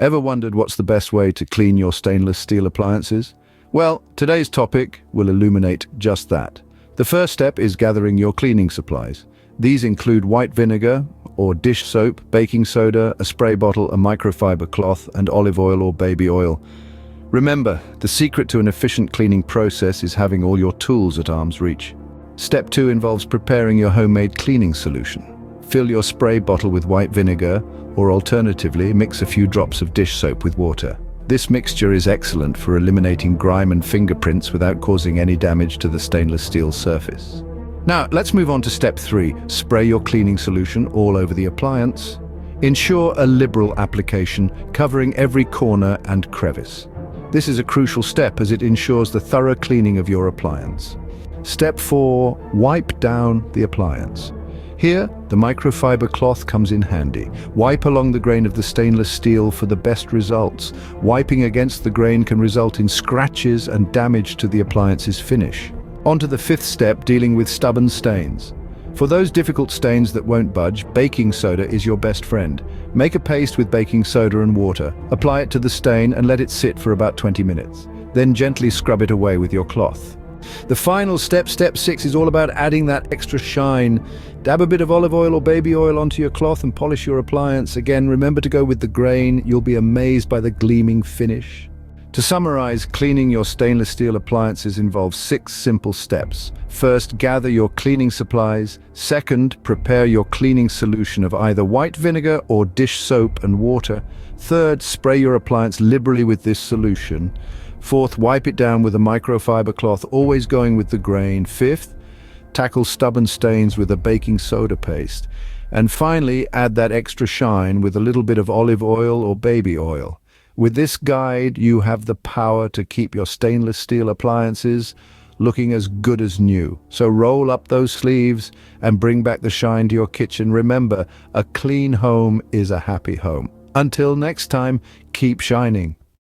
Ever wondered what's the best way to clean your stainless steel appliances? Well, today's topic will illuminate just that. The first step is gathering your cleaning supplies. These include white vinegar or dish soap, baking soda, a spray bottle, a microfiber cloth, and olive oil or baby oil. Remember, the secret to an efficient cleaning process is having all your tools at arm's reach. Step 2 involves preparing your homemade cleaning solution. Fill your spray bottle with white vinegar, or alternatively, mix a few drops of dish soap with water. This mixture is excellent for eliminating grime and fingerprints without causing any damage to the stainless steel surface. Now, let's move on to step 3. Spray your cleaning solution all over the appliance. Ensure a liberal application, covering every corner and crevice. This is a crucial step as it ensures the thorough cleaning of your appliance. Step 4. Wipe down the appliance. Here, the microfiber cloth comes in handy. Wipe along the grain of the stainless steel for the best results. Wiping against the grain can result in scratches and damage to the appliance's finish. On to the 5th step, dealing with stubborn stains. For those difficult stains that won't budge, baking soda is your best friend. Make a paste with baking soda and water. Apply it to the stain and let it sit for about 20 minutes. Then gently scrub it away with your cloth. The final step, step 6, is all about adding that extra shine. Dab a bit of olive oil or baby oil onto your cloth and polish your appliance. Again, remember to go with the grain. You'll be amazed by the gleaming finish. To summarize, cleaning your stainless steel appliances involves 6 simple steps. First, gather your cleaning supplies. Second, prepare your cleaning solution of either white vinegar or dish soap and water. Third, spray your appliance liberally with this solution. Fourth, wipe it down with a microfiber cloth, always going with the grain. Fifth, tackle stubborn stains with a baking soda paste. And finally, add that extra shine with a little bit of olive oil or baby oil. With this guide, you have the power to keep your stainless steel appliances looking as good as new. So roll up those sleeves and bring back the shine to your kitchen. Remember, a clean home is a happy home. Until next time, keep shining.